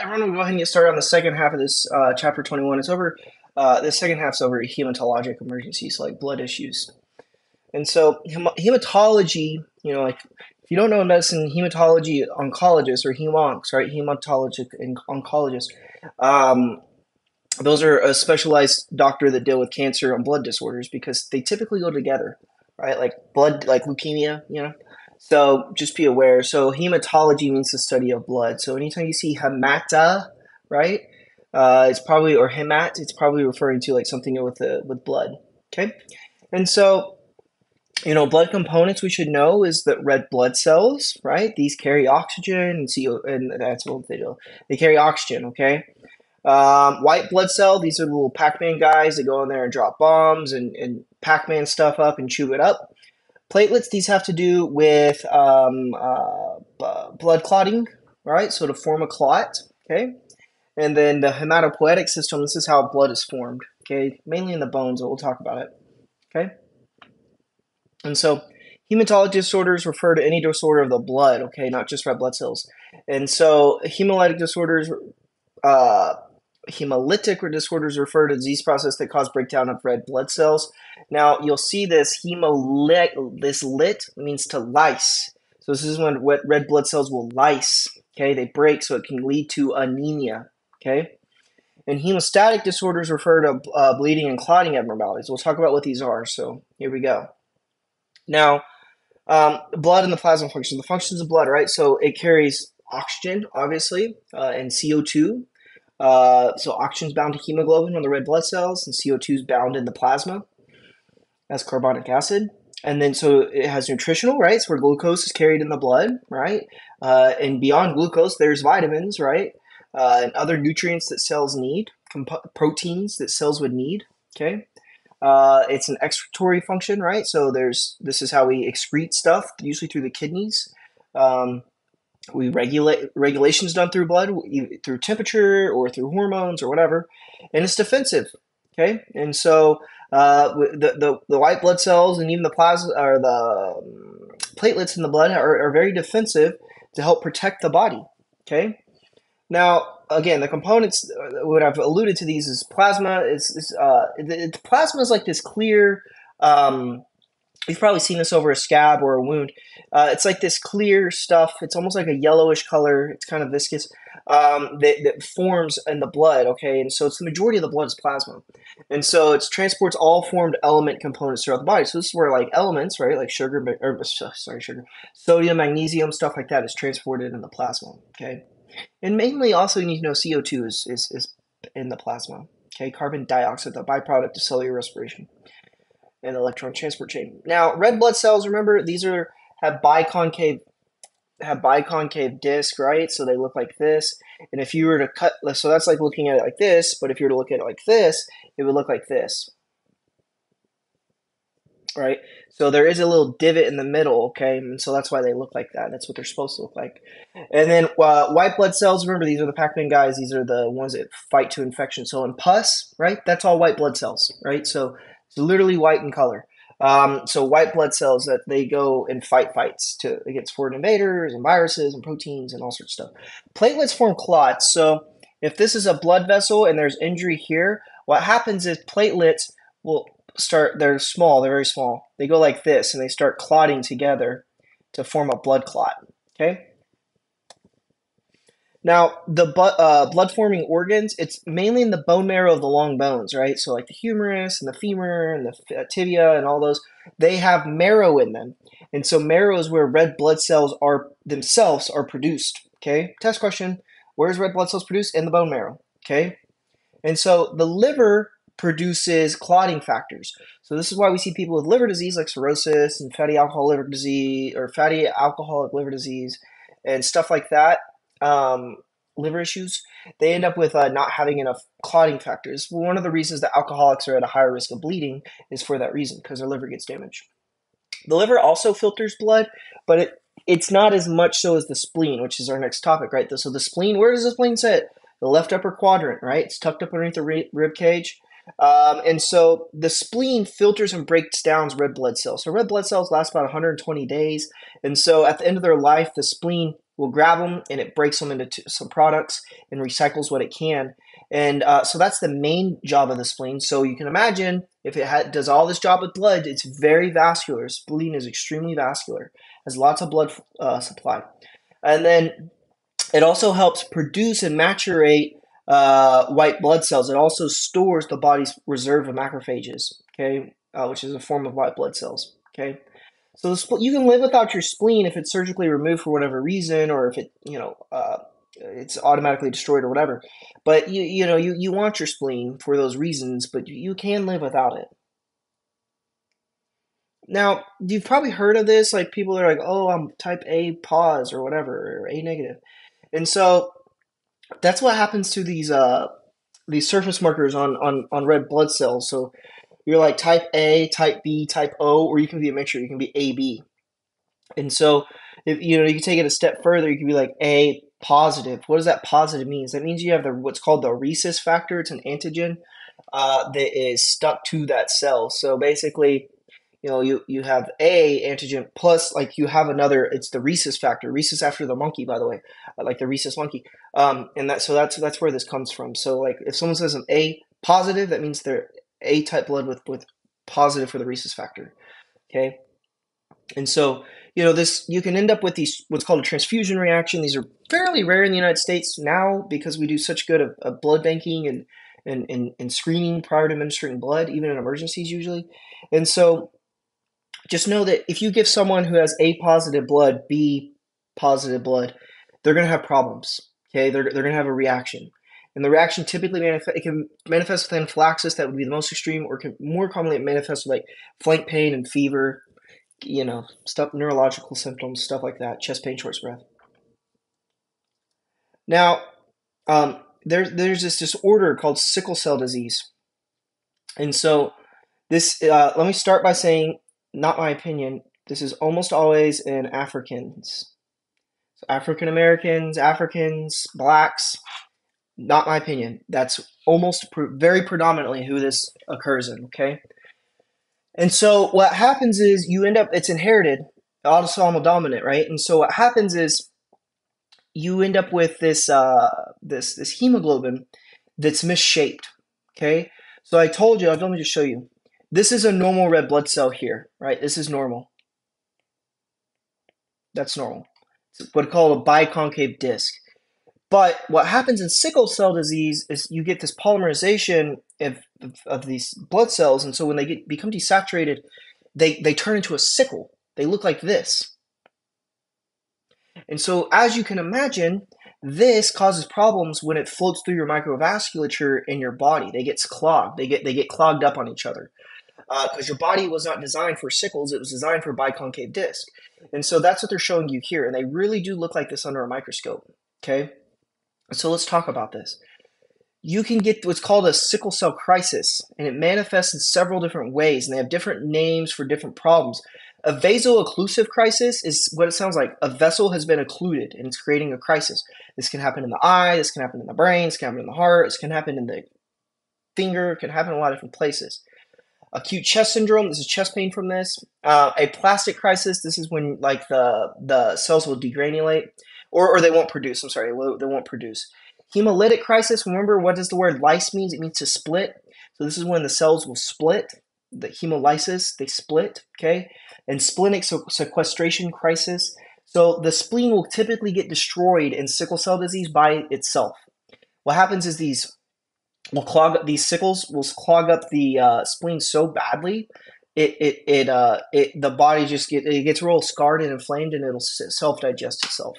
everyone will go ahead and get started on the second half of this chapter 21. It's over, the second half's over hematologic emergencies, like blood issues. And so hematology, like if you don't know medicine, hematology oncologists or hemoncs, right? Hematologic and oncologists, um, those are a specialized doctor that deal with cancer and blood disorders because they typically go together, right? Like blood, like leukemia. So just be aware. So hematology means the study of blood. So anytime you see hemata, right, it's probably or hemat, it's probably referring to like something with blood. Okay, and so blood components we should know is that red blood cells, right? These carry oxygen and CO, and that's what they do. They carry oxygen. Okay. White blood cell, these are the little Pac-Man guys that go in there and drop bombs and Pac-Man stuff up and chew it up. Platelets, these have to do with blood clotting, right? So to form a clot, okay? And then the hematopoietic system, this is how blood is formed, okay? Mainly in the bones, but we'll talk about it, okay? And so hematology disorders refer to any disorder of the blood, okay? Not just red blood cells. And so hemolytic disorders, uh, hemolytic disorders refer to disease process that cause breakdown of red blood cells. Now you'll see this this lit means to lyse. So this is when red blood cells will lyse. Okay, they break, so it can lead to anemia. Okay, and hemostatic disorders refer to bleeding and clotting abnormalities. We'll talk about what these are. So here we go. Now, blood and the plasma function. The functions of blood, right? So it carries oxygen, obviously, and CO2. So oxygen is bound to hemoglobin on the red blood cells, and CO2 is bound in the plasma as carbonic acid. And then so it has nutritional, right? So where glucose is carried in the blood, right? And beyond glucose, there's vitamins, right? And other nutrients that cells need, proteins that cells would need, okay? It's an excretory function, right? So this is how we excrete stuff, usually through the kidneys. We regulations done through blood, through temperature or through hormones or whatever, and it's defensive. Okay, and so the white blood cells and even the plasma or the platelets in the blood are very defensive to help protect the body. Okay, now again, the components what I've alluded to these is plasma. Plasma is like this clear. You've probably seen this over a scab or a wound. It's like this clear stuff. It's almost like a yellowish color. It's kind of viscous that forms in the blood. Okay, and so it's the majority of the blood is plasma, and so it transports all formed element components throughout the body. So this is where like elements, right, like sugar, sugar, sodium, magnesium, stuff like that is transported in the plasma. Okay, and mainly also you need to know CO2 is in the plasma. Okay, carbon dioxide, the byproduct of cellular respiration and electron transport chain. Now, red blood cells, remember, these have biconcave disc, right? So they look like this. And if you were to cut, so that's like looking at it like this, but if you were to look at it like this, it would look like this, right? So there is a little divot in the middle, okay? And so that's why they look like that. That's what they're supposed to look like. And then white blood cells, remember, these are the Pac-Man guys. These are the ones that fight to infection. So in pus, right, that's all white blood cells, right? So it's literally white in color. So white blood cells that they go and fight fights against foreign invaders and viruses and proteins and all sorts of stuff. Platelets form clots. So if this is a blood vessel and there's injury here, what happens is platelets will start. They're small. They're very small. They go like this and they start clotting together to form a blood clot. Okay. Now, the blood-forming organs, it's mainly in the bone marrow of the long bones, right? So like the humerus and the femur and the tibia and all those, they have marrow in them. And so marrow is where red blood cells are themselves are produced, okay? Test question, where is red blood cells produced? In the bone marrow, okay? And so the liver produces clotting factors. So this is why we see people with liver disease like cirrhosis and fatty alcoholic liver disease and stuff like that. Liver issues, they end up with not having enough clotting factors. One of the reasons that alcoholics are at a higher risk of bleeding is for that reason, because their liver gets damaged. The liver also filters blood, but it's not as much so as the spleen, which is our next topic, right? So the spleen, where does the spleen sit? The left upper quadrant, right? It's tucked up underneath the rib cage. And so the spleen filters and breaks down red blood cells. So red blood cells last about 120 days. And so at the end of their life, the spleen will grab them and it breaks them into some products and recycles what it can. And so that's the main job of the spleen. So you can imagine if it does all this job with blood, it's very vascular. Spleen is extremely vascular, has lots of blood supply. And then it also helps produce and maturate white blood cells. It also stores the body's reserve of macrophages, okay, which is a form of white blood cells, okay. So you can live without your spleen if it's surgically removed for whatever reason, or if it's automatically destroyed or whatever. But you want your spleen for those reasons, but you can live without it. Now, you've probably heard of this, like people are like, "Oh, I'm type A pos or whatever, or A negative," and so that's what happens to these surface markers on red blood cells. So you're like type A, type B, type O, or you can be a mixture. You can be AB. And so if you can take it a step further, you can be like A positive. What does that positive mean? That means you have what's called the rhesus factor. It's an antigen that is stuck to that cell. So basically, you have a antigen plus like you have another. It's the rhesus factor. Rhesus after the monkey, by the way, like the rhesus monkey. And that's where this comes from. So like if someone says an A positive, that means they're A type blood with positive for the rhesus factor. Okay. And so, this you can end up with these what's called a transfusion reaction. These are fairly rare in the United States now because we do such good of blood banking and screening prior to administering blood, even in emergencies usually. And so just know that if you give someone who has A positive blood, B positive blood, they're going to have problems. Okay, they're going to have a reaction. And the reaction typically it can manifest with anaphylaxis, that would be the most extreme, or can more commonly it manifests with like flank pain and fever, stuff, neurological symptoms, stuff like that, chest pain, short breath. Now, there's this disorder called sickle cell disease, and so this. Let me start by saying, not my opinion. This is almost always in Africans, so African Americans, Africans, blacks. Not my opinion. That's almost very predominantly who this occurs in. Okay. And so what happens is you end up, it's inherited, autosomal dominant, right? And so what happens is you end up with this hemoglobin that's misshaped. Okay, so I told you, let me just show you. This is a normal red blood cell here, right? This is normal. That's normal. It's what's called a biconcave disc. But what happens in sickle cell disease is you get this polymerization of these blood cells, and so when they become desaturated, they turn into a sickle. They look like this. And so, as you can imagine, this causes problems when it floats through your microvasculature in your body. They get clogged. They get clogged up on each other because your body was not designed for sickles. It was designed for biconcave disc. And so that's what they're showing you here. And they really do look like this under a microscope. Okay, so let's talk about this. You can get what's called a sickle cell crisis, and it manifests in several different ways, and they have different names for different problems. A vaso-occlusive crisis is what it sounds like. A vessel has been occluded, and it's creating a crisis. This can happen in the eye, this can happen in the brain, this can happen in the heart, this can happen in the finger, it can happen in a lot of different places. Acute chest syndrome, this is chest pain from this. A plastic crisis, this is when like the cells will degranulate, or they won't produce, I'm sorry, they won't produce. Hemolytic crisis, remember what does the word lyse means? It means to split. So this is when the cells will split. The hemolysis, they split, okay? And splenic sequestration crisis. So the spleen will typically get destroyed in sickle cell disease by itself. What happens is these sickles will clog up the spleen so badly, the body just gets real scarred and inflamed, and it'll self-digest itself.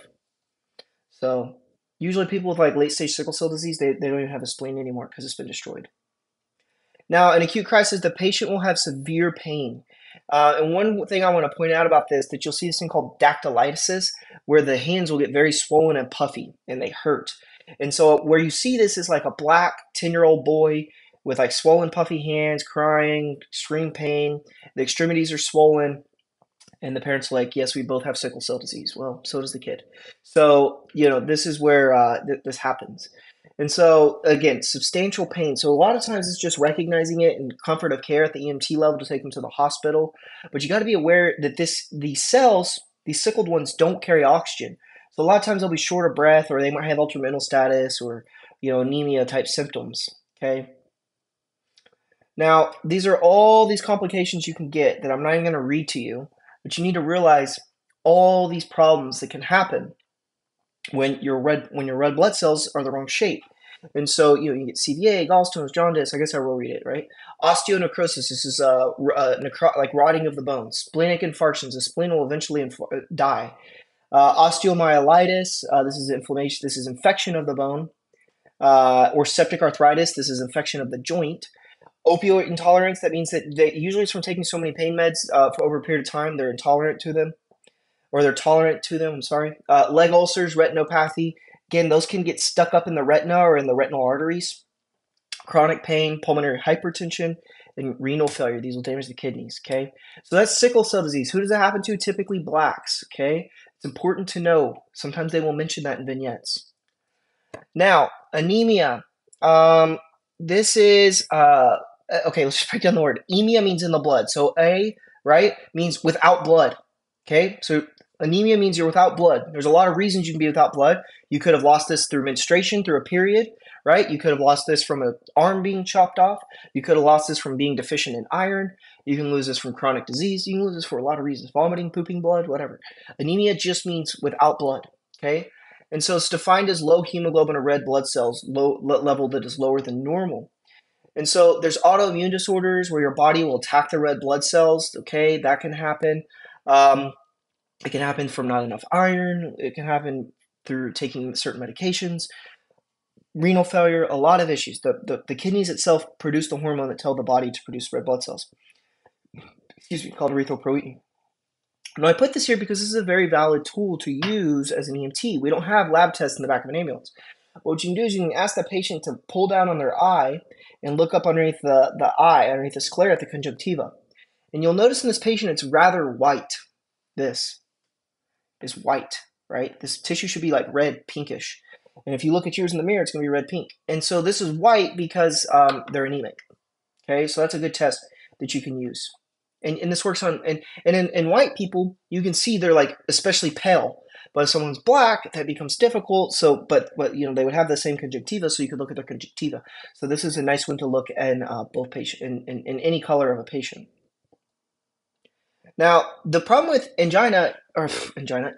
So usually people with like late stage sickle cell disease, they don't even have a spleen anymore because it's been destroyed. Now, in acute crisis, the patient will have severe pain. And one thing I want to point out about this, that you'll see this thing called dactylitis, where the hands will get very swollen and puffy, and they hurt. And so where you see this is like a black 10-year-old boy with like swollen, puffy hands, crying, extreme pain. The extremities are swollen. And the parents are like, yes, we both have sickle cell disease. Well, so does the kid. So, this is where this happens. And so, again, substantial pain. So a lot of times it's just recognizing it and comfort of care at the EMT level to take them to the hospital. But you got to be aware that these cells, these sickled ones, don't carry oxygen. So a lot of times they'll be short of breath, or they might have altered mental status, or anemia type symptoms. Okay. Now these are all these complications you can get that I'm not even going to read to you, but you need to realize all these problems that can happen when your red blood cells are the wrong shape. And so you get CVA, gallstones, jaundice. I guess I will read it, right? Osteonecrosis. This is like rotting of the bones. Splenic infarctions. The spleen will eventually die. Osteomyelitis. This is inflammation. This is infection of the bone. Or septic arthritis. This is infection of the joint. Opioid intolerance. That means that usually it's from taking so many pain meds for over a period of time. They're intolerant to them, or they're tolerant to them. I'm sorry. Leg ulcers, retinopathy. Again, those can get stuck up in the retina or in the retinal arteries. Chronic pain, pulmonary hypertension, and renal failure. These will damage the kidneys. Okay, so that's sickle cell disease. Who does that happen to? Typically blacks. Okay, it's important to know. Sometimes they will mention that in vignettes. Now, anemia. This is okay. Let's just break down the word. Emia means in the blood. So right, means without blood. Okay, so anemia means you're without blood. There's a lot of reasons you can be without blood. You could have lost this through menstruation, through a period, right? You could have lost this from an arm being chopped off. You could have lost this from being deficient in iron. You can lose this from chronic disease. You can lose this for a lot of reasons. Vomiting, pooping blood, whatever. Anemia just means without blood, okay? And so it's defined as low hemoglobin or red blood cells, low level that is lower than normal. And so there's autoimmune disorders where your body will attack the red blood cells, okay? That can happen. It can happen from not enough iron. It can happen through taking certain medications. Renal failure, a lot of issues. The kidneys itself produce the hormone that tell the body to produce red blood cells. Excuse me, called erythropoietin. Now I put this here because this is a very valid tool to use as an EMT. We don't have lab tests in the back of an ambulance. What you can do is you can ask the patient to pull down on their eye and look up underneath the eye, underneath the sclera at the conjunctiva. And you'll notice in this patient it's rather white. This is white, right? This tissue should be like red, pinkish. And if you look at yours in the mirror, it's going to be red, pink. And so this is white because they're anemic. Okay, so that's a good test that you can use. And this works on, and in white people, you can see they're like especially pale. But if someone's black, that becomes difficult. So, but they would have the same conjunctiva, so you could look at their conjunctiva. So this is a nice one to look in both patient in any color of a patient. Now, the problem with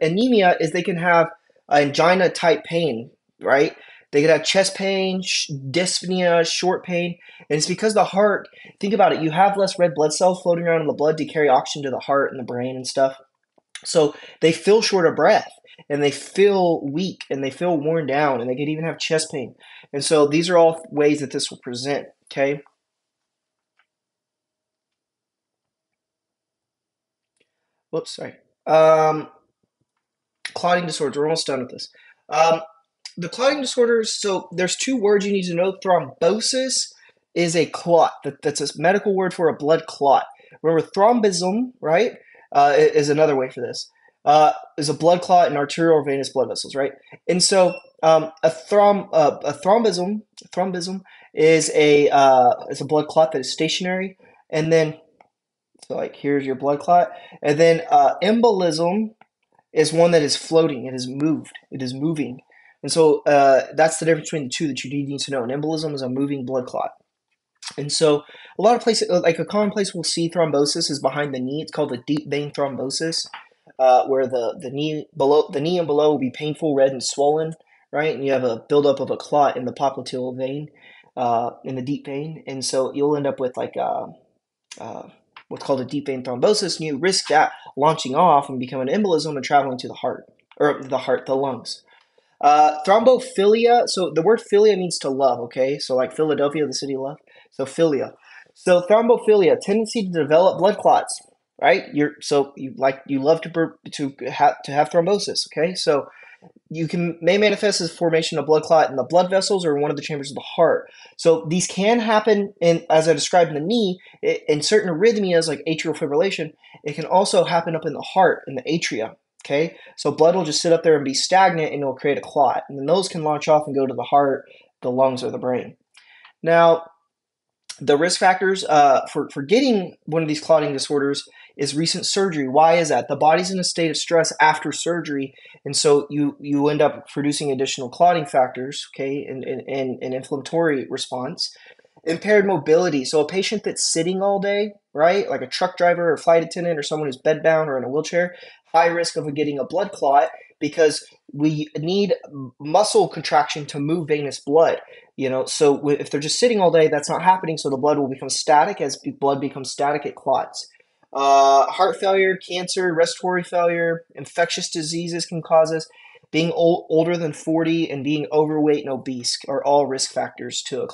anemia is they can have angina type pain, right? They could have chest pain, dyspnea, short pain, and it's because the heart, think about it, you have less red blood cells floating around in the blood to carry oxygen to the heart and the brain and stuff. So they feel short of breath and they feel weak and they feel worn down and they could even have chest pain. And so these are all ways that this will present, okay? Whoops, sorry. Clotting disorders. We're almost done with this. The clotting disorders, so there's two words you need to know. Thrombosis is a clot. That's a medical word for a blood clot. Remember, thrombism, right, is another way for this. Is a blood clot in arterial or venous blood vessels, right? And so a thrombism is a blood clot that is stationary, and then so like here's your blood clot, and then embolism is one that is floating. It is moved. It is moving. And so that's the difference between the two that you need to know. An embolism is a moving blood clot. And so a lot of places, like a common place we'll see thrombosis is behind the knee. It's called a deep vein thrombosis, where the knee and below will be painful, red, and swollen, right? And you have a buildup of a clot in the popliteal vein, in the deep vein. And so you'll end up with like what's called a deep vein thrombosis, and you risk that launching off and become an embolism and traveling to the heart, or the lungs. Thrombophilia, so the word philia means to love, okay? So like Philadelphia, the city of love. So philia. So thrombophilia, tendency to develop blood clots, right? You love to have thrombosis, okay? So you may manifest as formation of blood clot in the blood vessels or in one of the chambers of the heart. So these can happen as I described in the knee, in certain arrhythmias like atrial fibrillation. It can also happen up in the heart, in the atria. Okay, so blood will just sit up there and be stagnant, and it'll create a clot, and then those can launch off and go to the heart, the lungs, or the brain. Now, The risk factors for getting one of these clotting disorders is recent surgery. Why is that? The body's in a state of stress after surgery, and so you end up producing additional clotting factors, okay, and an inflammatory response. Impaired mobility. So a patient that's sitting all day, right, like a truck driver or flight attendant or someone who's bedbound or in a wheelchair, high risk of getting a blood clot because we need muscle contraction to move venous blood. So if they're just sitting all day, that's not happening. So the blood will become static. As blood becomes static, it clots. Heart failure, cancer, respiratory failure, infectious diseases can cause this. Being older than 40 and being overweight and obese are all risk factors to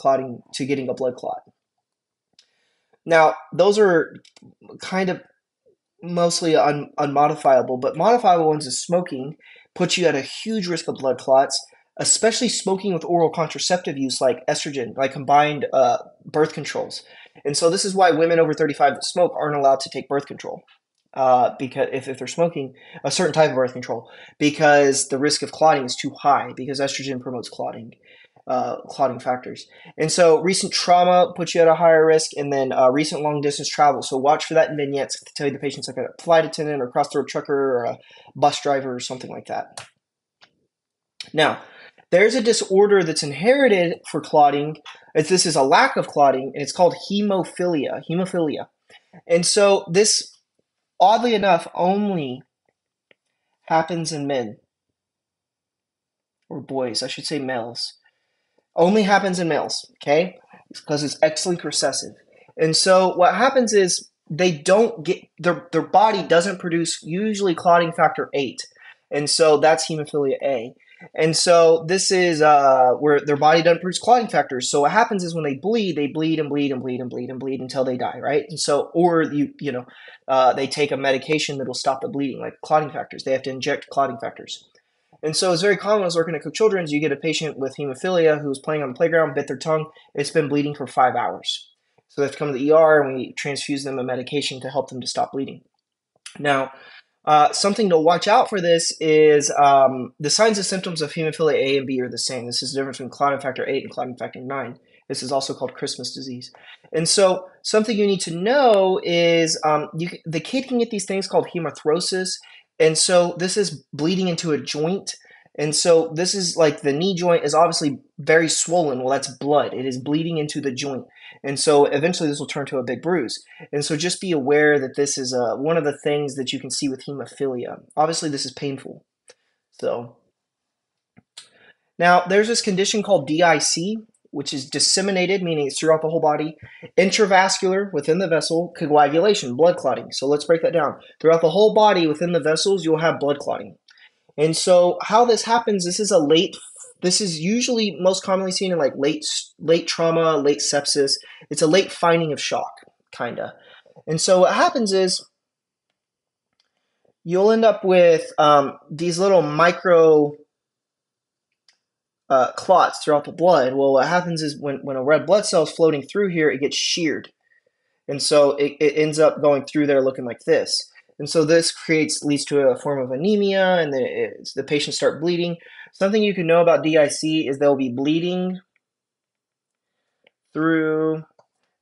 getting a blood clot. Now, those are kind of mostly unmodifiable, but modifiable ones is smoking puts you at a huge risk of blood clots, especially smoking with oral contraceptive use like estrogen, like combined birth controls. And so this is why women over 35 that smoke aren't allowed to take birth control. Because if they're smoking a certain type of birth control, because the risk of clotting is too high, because estrogen promotes clotting factors. And so recent trauma puts you at a higher risk, and then recent long distance travel. So watch for that in vignettes to tell you the patient's like a flight attendant or cross-road trucker or a bus driver or something like that. Now, there's a disorder that's inherited for clotting. This is a lack of clotting, and it's called hemophilia. And so this, oddly enough, only happens in men or boys, I should say males. Only happens in males, okay? Because it's X-linked recessive. And so what happens is they don't get their body doesn't produce usually clotting factor 8. And so that's hemophilia A. And so this is where their body doesn't produce clotting factors. So what happens is when they bleed and bleed and bleed and bleed and bleed until they die, right? And so, or they take a medication that'll stop the bleeding, like clotting factors. They have to inject clotting factors. And so it's very common when I was working at Cook Children's, you get a patient with hemophilia who's playing on the playground, bit their tongue, it's been bleeding for 5 hours. So they have to come to the ER and we transfuse them a medication to help them to stop bleeding. Now, something to watch out for this is the signs and symptoms of hemophilia A and B are the same. This is the difference between clotting factor 8 and clotting factor 9. This is also called Christmas disease. And so something you need to know is the kid can get these things called hematorosis. And so this is bleeding into a joint. And so this is like the knee joint is obviously very swollen. Well, that's blood. It is bleeding into the joint. And so eventually this will turn to a big bruise. And so just be aware that this is one of the things that you can see with hemophilia. Obviously, this is painful. So now there's this condition called DIC, which is disseminated, meaning it's throughout the whole body, intravascular within the vessel, coagulation, blood clotting. So let's break that down. Throughout the whole body within the vessels, you'll have blood clotting. And so how this happens, this is usually most commonly seen in like late trauma, late sepsis. It's a late finding of shock, kind of. And so what happens is you'll end up with these little micro clots throughout the blood. Well, what happens is when a red blood cell is floating through here, it gets sheared. And so it ends up going through there looking like this. And so this leads to a form of anemia, and the patients start bleeding. Something you can know about DIC is they'll be bleeding through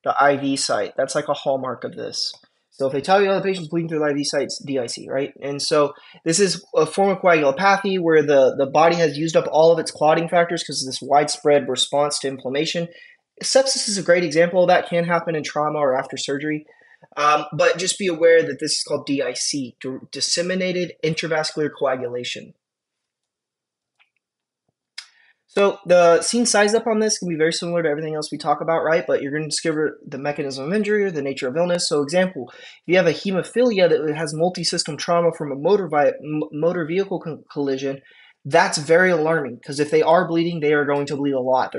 the IV site. That's like a hallmark of this. So if they tell you the patient's bleeding through the IV site, it's DIC, right? And so this is a form of coagulopathy where the body has used up all of its clotting factors because of this widespread response to inflammation. Sepsis is a great example of that. Can happen in trauma or after surgery. But just be aware that this is called DIC, disseminated intravascular coagulation. So the scene size up on this can be very similar to everything else we talk about, right? But you're going to discover the mechanism of injury or the nature of illness. So example, if you have a hemophilia that has multi-system trauma from a motor vehicle collision, that's very alarming because if they are bleeding, they are going to bleed a lot.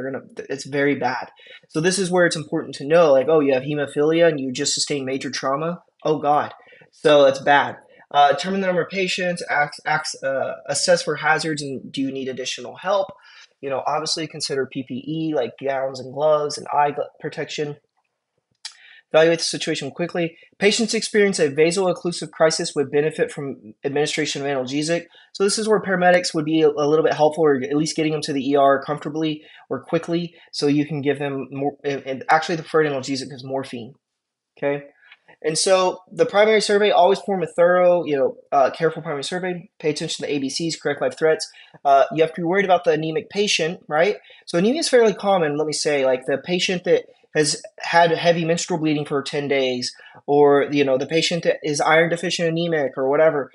It's very bad. So this is where it's important to know, like, oh, you have hemophilia and you just sustained major trauma. Oh God. So it's bad. Determine the number of patients, assess for hazards, and do you need additional help? Obviously consider PPE like gowns and gloves and eye protection. Evaluate the situation quickly. Patients experience a vaso-occlusive crisis would benefit from administration of analgesic. So this is where paramedics would be a little bit helpful, or at least getting them to the ER comfortably or quickly, so you can give them more. And actually, the preferred analgesic is morphine. Okay. And so the primary survey, always form a thorough, careful primary survey. Pay attention to the ABCs, correct life threats. You have to be worried about the anemic patient, right? So anemia is fairly common. Let me say, like the patient that has had heavy menstrual bleeding for 10 days, or the patient that is iron deficient anemic or whatever.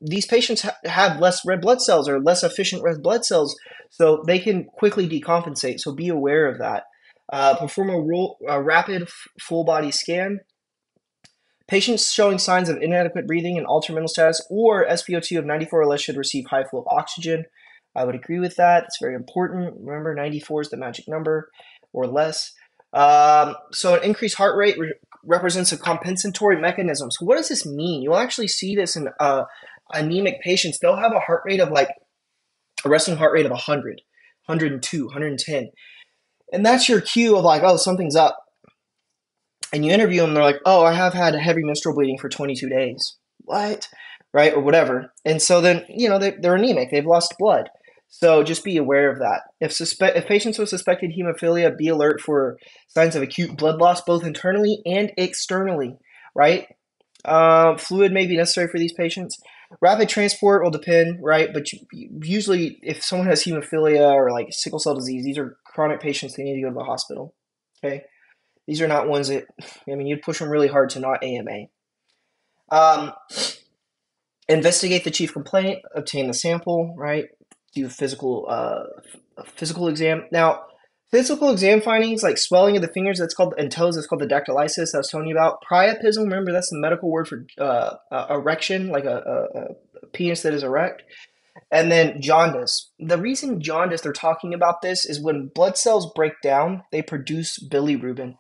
These patients have less red blood cells or less efficient red blood cells, so they can quickly decompensate. So be aware of that. Perform a rapid full body scan. Patients showing signs of inadequate breathing and altered mental status or SpO2 of 94 or less should receive high flow of oxygen. I would agree with that. It's very important. Remember, 94 is the magic number or less. So an increased heart rate represents a compensatory mechanism. So what does this mean? You'll actually see this in anemic patients. They'll have a heart rate of like a resting heart rate of 100, 102, 110. And that's your cue of like, oh, something's up. And you interview them, they're like, oh, I have had a heavy menstrual bleeding for 22 days. What? Right? Or whatever. And so then, they're anemic. They've lost blood. So just be aware of that. If patients with suspected hemophilia, be alert for signs of acute blood loss, both internally and externally, right? Fluid may be necessary for these patients. Rapid transport will depend, right? But usually if someone has hemophilia or like sickle cell disease, these are chronic patients. They need to go to the hospital, okay? These are not ones that, you'd push them really hard to not AMA. Investigate the chief complaint, obtain the sample, right? Do a physical exam. Now, physical exam findings like swelling of the fingers, and toes, that's called the dactylisis I was telling you about. Priapism, remember that's the medical word for erection, like a penis that is erect. And then jaundice. The reason jaundice, they're talking about this, is when blood cells break down, they produce bilirubin.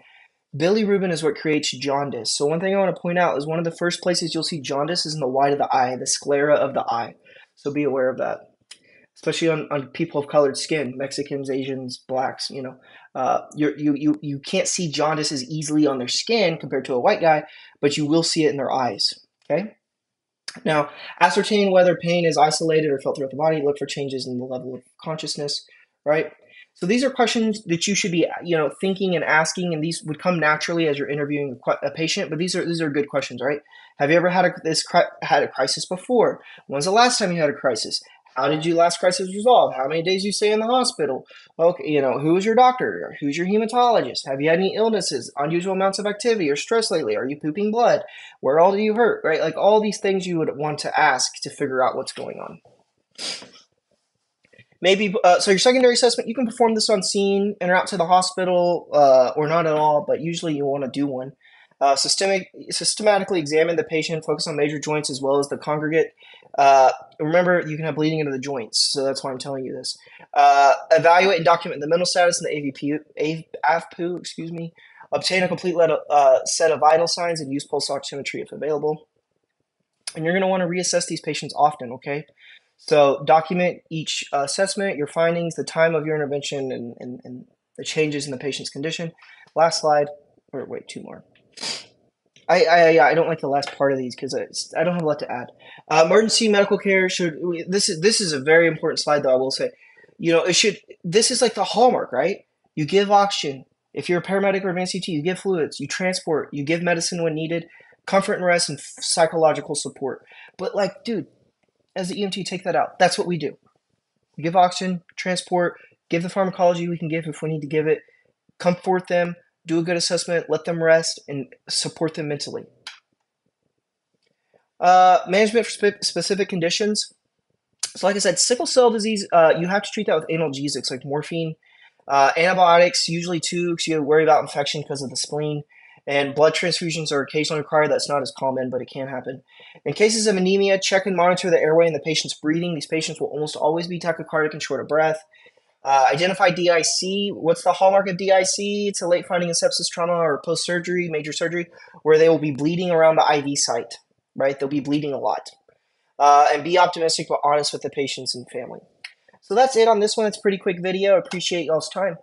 Bilirubin is what creates jaundice. So one thing I want to point out is one of the first places you'll see jaundice is in the white of the eye, the sclera of the eye. So be aware of that, especially on people of colored skin, Mexicans, Asians, blacks. You can't see jaundice as easily on their skin compared to a white guy, but you will see it in their eyes. Okay. Now, ascertain whether pain is isolated or felt throughout the body. Look for changes in the level of consciousness, right? So these are questions that you should be, thinking and asking, and these would come naturally as you're interviewing a patient. But these are good questions, right? Have you ever had a crisis before? When's the last time you had a crisis? How did your last crisis resolve? How many days you stay in the hospital? Okay, who was your doctor? Who's your hematologist? Have you had any illnesses, unusual amounts of activity or stress lately? Are you pooping blood? Where all do you hurt? Right? Like all these things you would want to ask to figure out what's going on. Maybe so your secondary assessment, you can perform this on scene, en route to the hospital, or not at all, but usually you want to do one. Systematically examine the patient, focus on major joints as well as the congregate. Remember, you can have bleeding into the joints, so that's why I'm telling you this. Evaluate and document the mental status and the AFPU, excuse me. Obtain a complete set of vital signs and use pulse oximetry if available. And you're going to want to reassess these patients often, okay? So document each assessment, your findings, the time of your intervention, and the changes in the patient's condition. Last slide, or wait, two more. I don't like the last part of these because I don't have a lot to add. Emergency medical care this is a very important slide though, I will say. This is like the hallmark, right? You give oxygen. If you're a paramedic or advanced ET, you give fluids, you transport, you give medicine when needed, comfort and rest, and psychological support. But like, dude, as the EMT, take that out. That's what we do. We give oxygen, transport, give the pharmacology we can give if we need to give it, comfort them, do a good assessment, let them rest, and support them mentally. Management for specific conditions. So like I said, sickle cell disease, you have to treat that with analgesics like morphine. Antibiotics, usually too, because you worry about infection because of the spleen. And blood transfusions are occasionally required. That's not as common, but it can happen. In cases of anemia, check and monitor the airway and the patient's breathing. These patients will almost always be tachycardic and short of breath. Identify DIC. What's the hallmark of DIC? It's a late finding of sepsis, trauma, or post-surgery, major surgery, where they will be bleeding around the IV site, right? They'll be bleeding a lot. And be optimistic but honest with the patients and family. So that's it on this one. It's a pretty quick video. I appreciate y'all's time.